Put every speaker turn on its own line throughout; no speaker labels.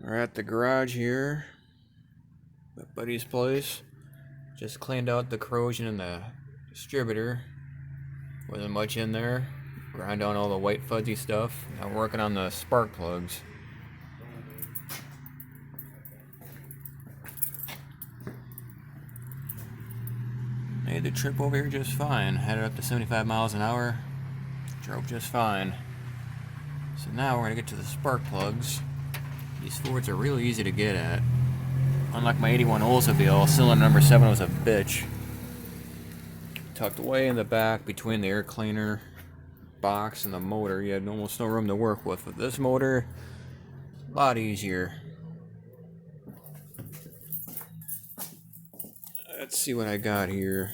We're at the garage here, at buddy's place. Just cleaned out the corrosion in the distributor. Wasn't much in there. Grind down all the white fuzzy stuff. Now we're working on the spark plugs. Made the trip over here just fine. Had it up to 75 miles an hour. Drove just fine. So now we're gonna get to the spark plugs. These Fords are really easy to get at. Unlike my 81 Oldsmobile, cylinder number 7 was a bitch. Tucked away in the back between the air cleaner box and the motor, you had almost no room to work with. With this motor, a lot easier. Let's see what I got here.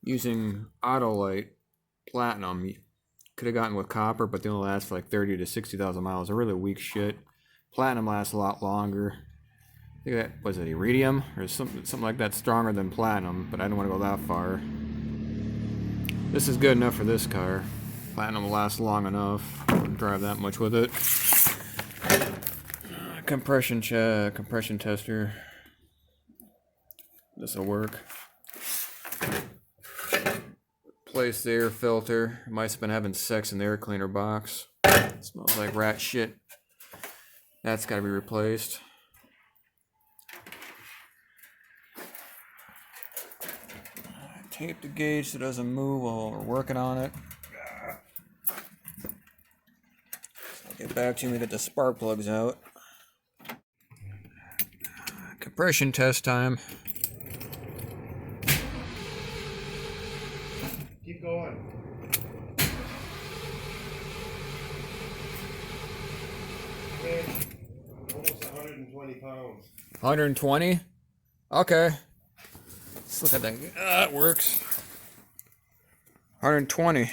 Using Autolite Platinum. Could have gotten with copper, but they only last for like 30 to 60,000 miles. They're really weak shit. Platinum lasts a lot longer. I think that was it iridium or something like that, stronger than platinum, but I don't want to go that far. This is good enough for this car. Platinum will last long enough. I don't drive that much with it. Compression tester. This will work. Replace the air filter. Might have been having sex in the air cleaner box. It smells like rat shit. That's got to be replaced. Tape the gauge so it doesn't move while we're working on it. I'll get back to you when we get the spark plugs out. Compression test time.
Keep going. Almost 120 pounds.
120? Okay. Let's look at that. That works. 120.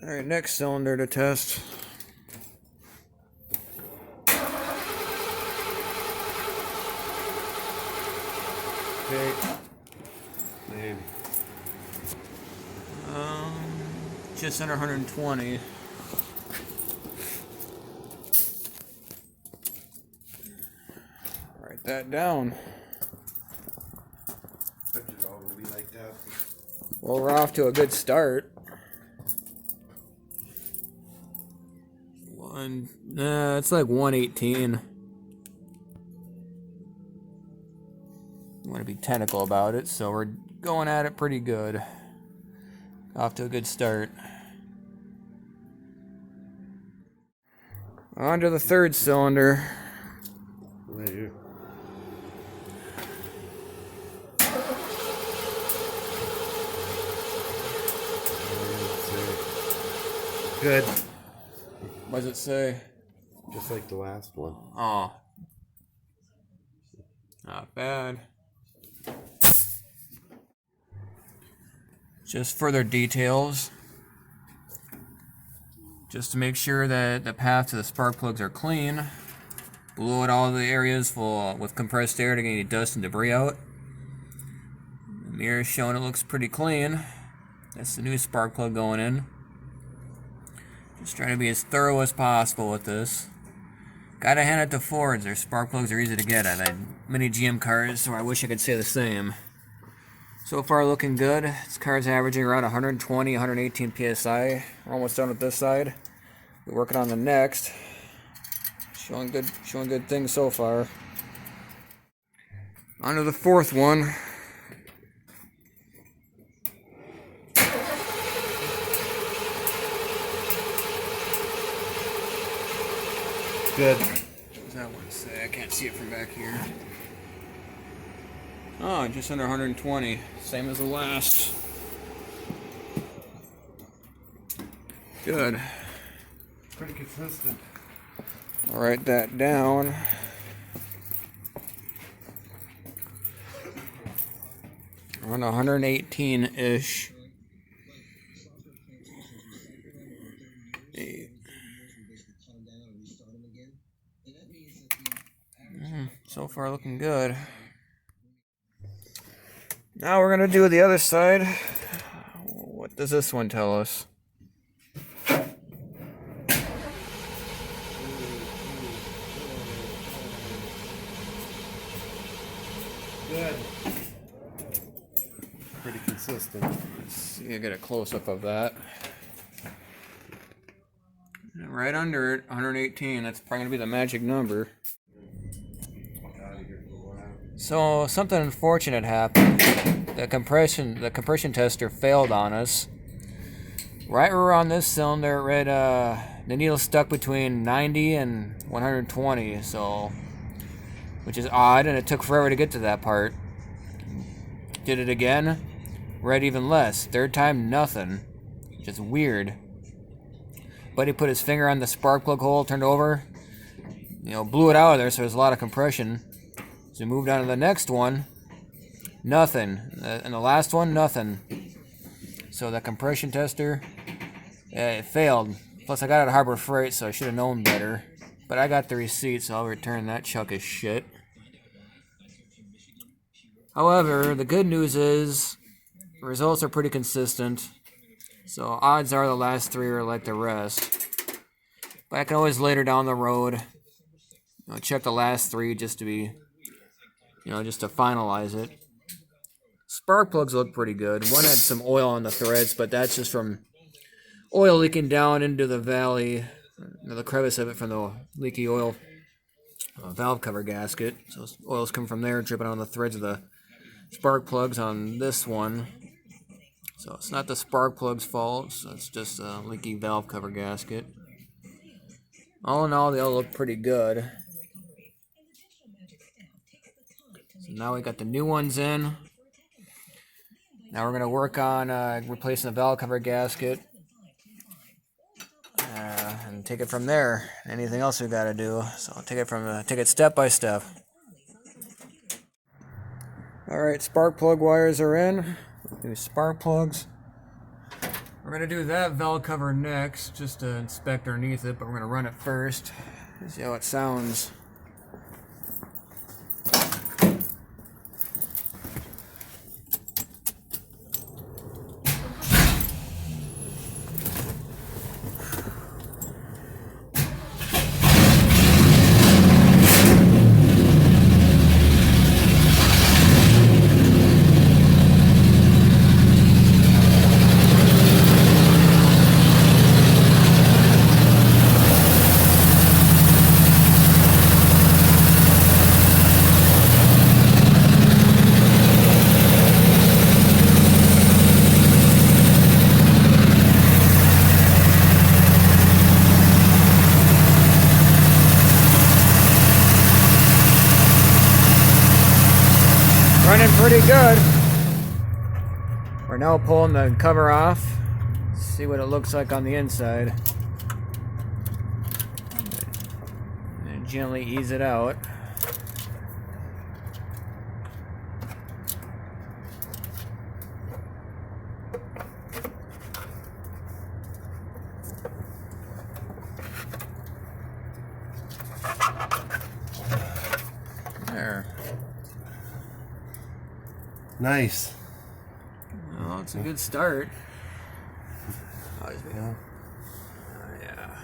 Alright, next cylinder to test.
Okay. Man.
Just under 120. Write that down.
It all will be like that.
Well, we're off to a good start. It's like 118. I want to be technical about it, so we're going at it pretty good. Off to a good start. On to the third cylinder.
Right here. Good.
What does it say?
Just like the last one.
Oh. Not bad. Just further details. Just to make sure that the path to the spark plugs are clean. Blew out all the areas full with compressed air to get any dust and debris out. The mirror's showing it looks pretty clean. That's the new spark plug going in. Just trying to be as thorough as possible with this. Gotta hand it to Fords. Their spark plugs are easy to get at. I had many GM cars, so I wish I could say the same. So far looking good. This car's averaging around 120, 118 PSI. We're almost done with this side. We're working on the next. Showing good things so far. On to the fourth one.
Good.
What does that one say? I can't see it from back here. Oh, just under 120. Same as the last. Good.
Pretty consistent.
I'll write that down. Around 118-ish. So far looking good. Now we're gonna do the other side. What does this one tell us?
Good. Pretty consistent.
Let's see, I get a close-up of that. Right under it, 118. That's probably gonna be the magic number. So something unfortunate happened. The compression tester failed on us. Right around this cylinder, it read the needle stuck between 90 and 120. So, which is odd, and it took forever to get to that part. Did it again, read even less. Third time, nothing. Just weird. Buddy put his finger on the spark plug hole, turned over, blew it out of there, so there's a lot of compression. So we moved on to the next one, nothing. And the last one, nothing. So the compression tester, it failed. Plus I got it at Harbor Freight, so I should have known better. But I got the receipt, so I'll return that chuck of shit. However, the good news is, the results are pretty consistent. So odds are the last three are like the rest. But I can always later down the road, check the last three just to be, just to finalize it. Spark plugs look pretty good. One had some oil on the threads, but that's just from oil leaking down into the valley, the crevice of it from the leaky oil valve cover gasket. So oil's come from there, dripping on the threads of the spark plugs on this one. So it's not the spark plug's fault, so it's just a leaky valve cover gasket. All in all, they all look pretty good. So now we got the new ones in. Now we're going to work on replacing the valve cover gasket. And take it from there. Anything else we got to do. So I'll take it step by step. Alright, spark plug wires are in. New spark plugs. We're going to do that valve cover next, just to inspect underneath it, but we're going to run it first. See how it sounds. Running pretty good. We're now pulling the cover off. See what it looks like on the inside. And gently ease it out. There.
Nice.
Well, it's a good start.
Yeah.
Yeah.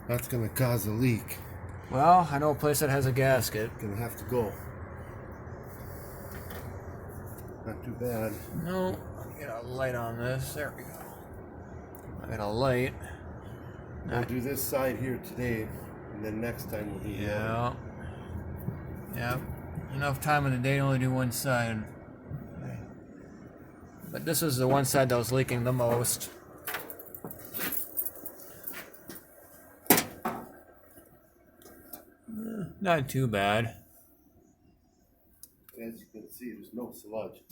That's gonna cause a leak.
Well, I know a place that has a gasket.
Gonna have to go. Not too bad.
No, get a light on this. There we go. I got a light.
I'll do this side here today, and then next time we'll do the other.
Yeah. Enough time in the day to only do one side. But this is the one side that was leaking the most. Not too bad.
As you can see, there's no sludge.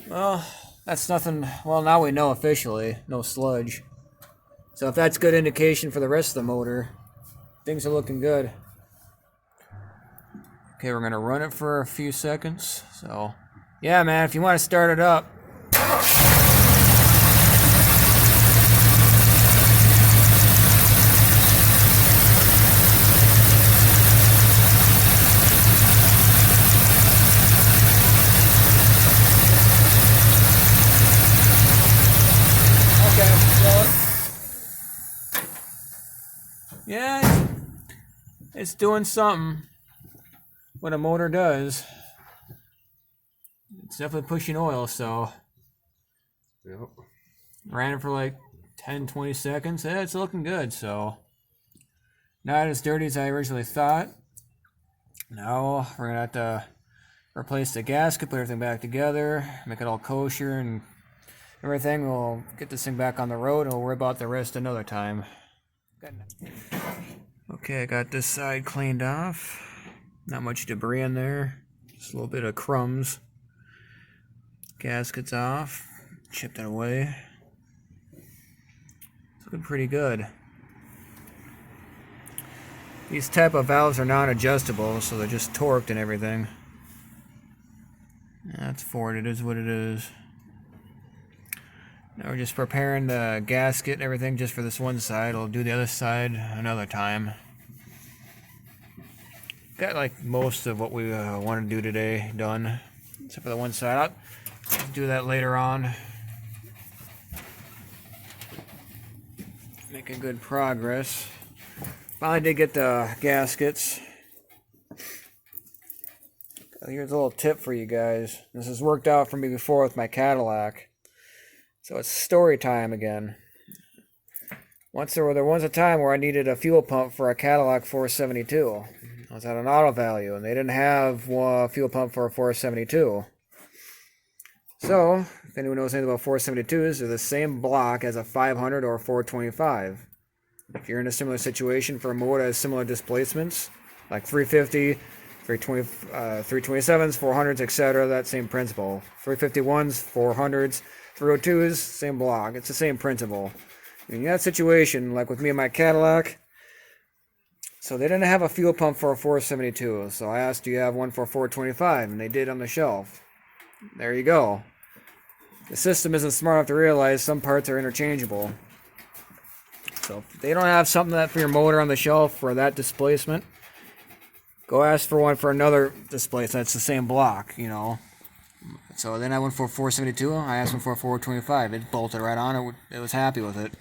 Well, that's nothing. Well, now we know officially, no sludge. So if that's good indication for the rest of the motor, things are looking good. Okay, we're gonna run it for a few seconds. So, yeah, man, if you want to start it up. Okay, so yeah, it's doing something. what a motor does. It's definitely pushing oil, so
Yep.
ran it for like 10-20 seconds. Yeah, it's looking good, so not as dirty as I originally thought. Now we're gonna have to replace the gasket, put everything back together, make it all kosher and everything. We'll get this thing back on the road and we'll worry about the rest another time. Okay, I got this side cleaned off. Not much debris in there. Just a little bit of crumbs. Gaskets off. Chipped it away. It's looking pretty good. These type of valves are non-adjustable, so they're just torqued and everything. That's for it. It is what it is. Now we're just preparing the gasket and everything just for this one side. We'll do the other side another time. Got like most of what we want to do today done, except for the one side. I'll do that later on. Making good progress. Finally did get the gaskets. Here's a little tip for you guys. This has worked out for me before with my Cadillac. So it's story time again. There was a time where I needed a fuel pump for a Cadillac 472. I was at an auto value and they didn't have a fuel pump for a 472. So, if anyone knows anything about 472s, they're the same block as a 500 or a 425. If you're in a similar situation for a motor that has similar displacements, like 350, 327s, 400s, etc., that same principle. 351s, 400s, 302s, same block. It's the same principle. In that situation, like with me and my Cadillac, so they didn't have a fuel pump for a 472. So I asked, do you have one for a 425? And they did on the shelf. There you go. The system isn't smart enough to realize some parts are interchangeable. So if they don't have something that for your motor on the shelf for that displacement, go ask for one for another displacement that's the same block, you know. So then I went for a 472. I asked one for a 425. It bolted right on. It was happy with it.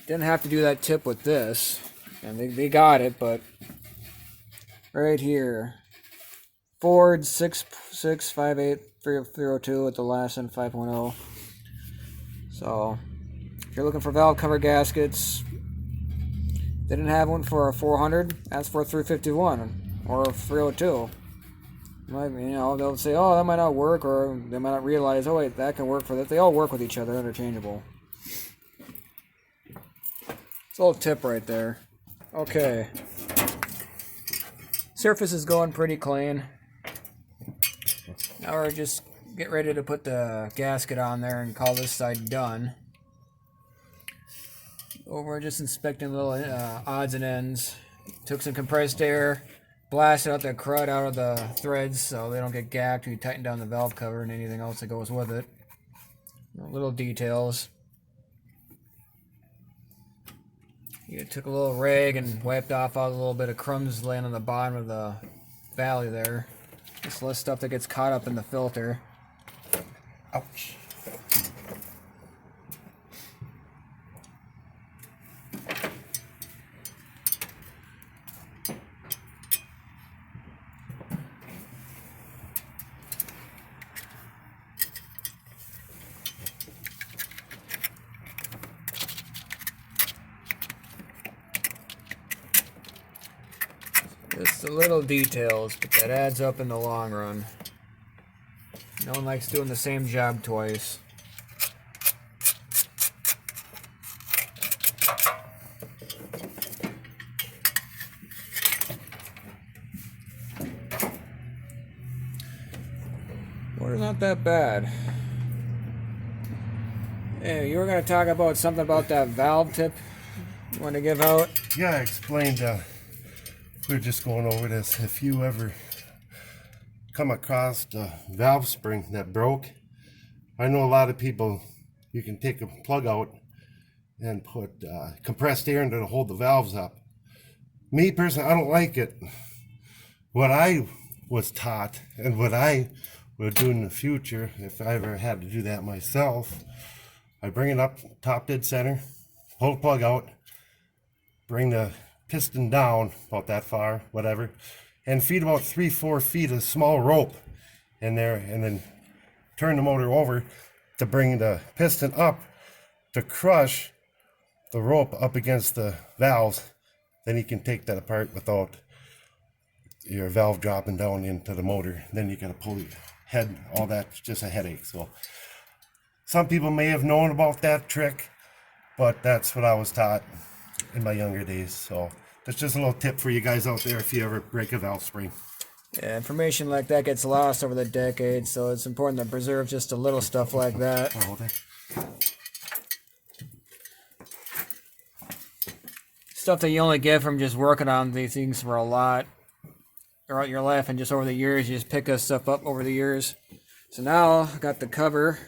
Didn't have to do that tip with this, and they got it, but right here, Ford 6658302 at the last end 5.0. So if you're looking for valve cover gaskets, they didn't have one for a 400. Ask for a 351 or a 302. They'll say, oh, that might not work, or they might not realize, oh wait, that can work for that. They all work with each other, interchangeable. It's a little tip right there. Okay. Surface is going pretty clean. Now we're just get ready to put the gasket on there and call this side done. We're just inspecting little odds and ends. Took some compressed air, blasted out the crud out of the threads so they don't get gacked. We tighten down the valve cover and anything else that goes with it. Little details. You took a little rag and wiped off all the little bit of crumbs laying on the bottom of the valley there. Just less stuff that gets caught up in the filter. Ouch. Just the little details, but that adds up in the long run. No one likes doing the same job twice. Water's not that bad. Hey, you were going to talk about something about that valve tip you want to give out?
Yeah, I explained. We were just going over this. If you ever come across a valve spring that broke, I know a lot of people, you can take a plug out and put compressed air in to hold the valves up. Me personally, I don't like it. What I was taught and what I will do in the future, if I ever had to do that myself, I bring it up top dead center, pull the plug out, bring the piston down about that far, whatever, and feed about 3-4 feet of small rope in there, and then turn the motor over to bring the piston up to crush the rope up against the valves. Then you can take that apart without your valve dropping down into the motor. Then you gotta pull your head, all that's just a headache. So some people may have known about that trick, but that's what I was taught in my younger days. So that's just a little tip for you guys out there if you ever break a valve spring.
Yeah, information like that gets lost over the decades, so it's important to preserve just a little stuff like that. Stuff that you only get from just working on these things for a lot throughout your life, and just over the years, you just pick this stuff up over the years. So now I got the cover,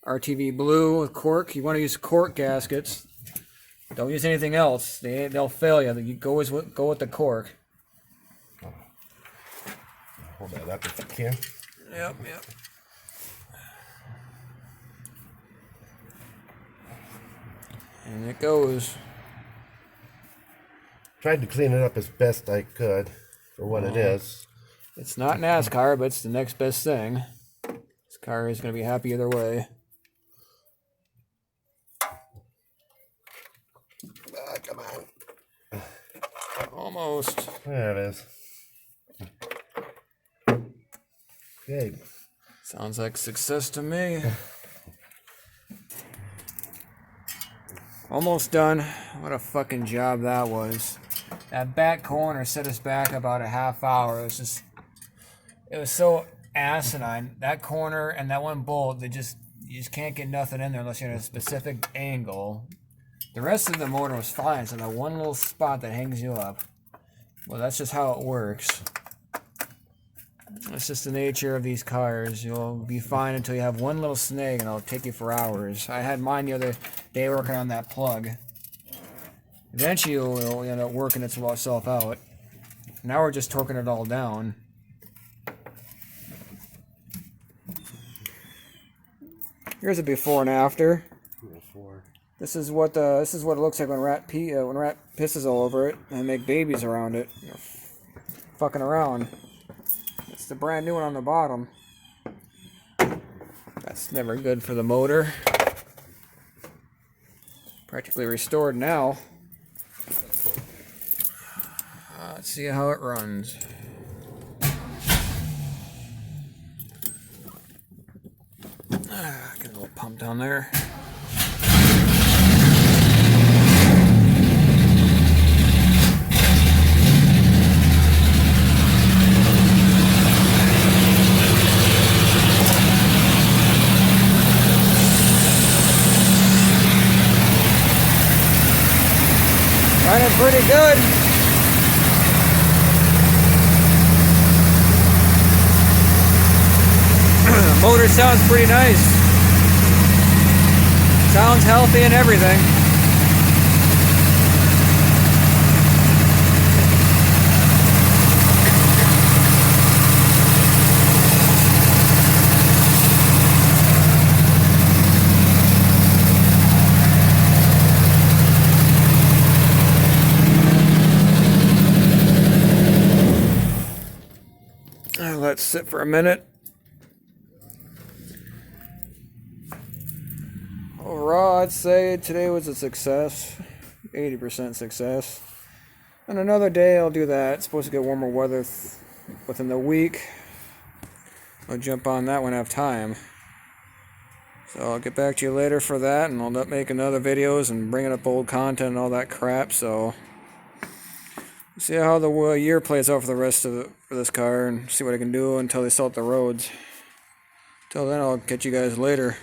RTV blue with cork. You want to use cork gaskets. Don't use anything else. They'll fail you. You go with the cork.
Hold that up if you can.
Yep. And it goes.
Tried to clean it up as best I could for what it is.
It's not NASCAR, but it's the next best thing. This car is going to be happy either way.
Come on.
Almost.
There it is. Okay.
Sounds like success to me. Almost done. What a fucking job that was. That back corner set us back about a half hour. It was so asinine. That corner and that one bolt, you just can't get nothing in there unless you're in a specific angle. The rest of the motor was fine, so that one little spot that hangs you up, well, that's just how it works. That's just the nature of these cars. You'll be fine until you have one little snag, and it'll take you for hours. I had mine the other day working on that plug. Eventually, it'll end up working itself out. Now we're just torquing it all down. Here's a before and after. This is what it looks like when rat pisses all over it and make babies around it. You're fucking around. It's the brand new one on the bottom. That's never good for the motor. Practically restored now. Let's see how it runs. Get a little pump down there. Running pretty good. Motor sounds pretty nice. Sounds healthy and everything. Let's sit for a minute. Overall, I'd say today was a success. 80% success. And another day I'll do that. It's supposed to get warmer weather within the week. I'll jump on that when I have time. So I'll get back to you later for that, and I'll end up making other videos and bringing up old content and all that crap. So see how the year plays out for the rest of for this car, and see what I can do until they salt the roads. Till then, I'll catch you guys later.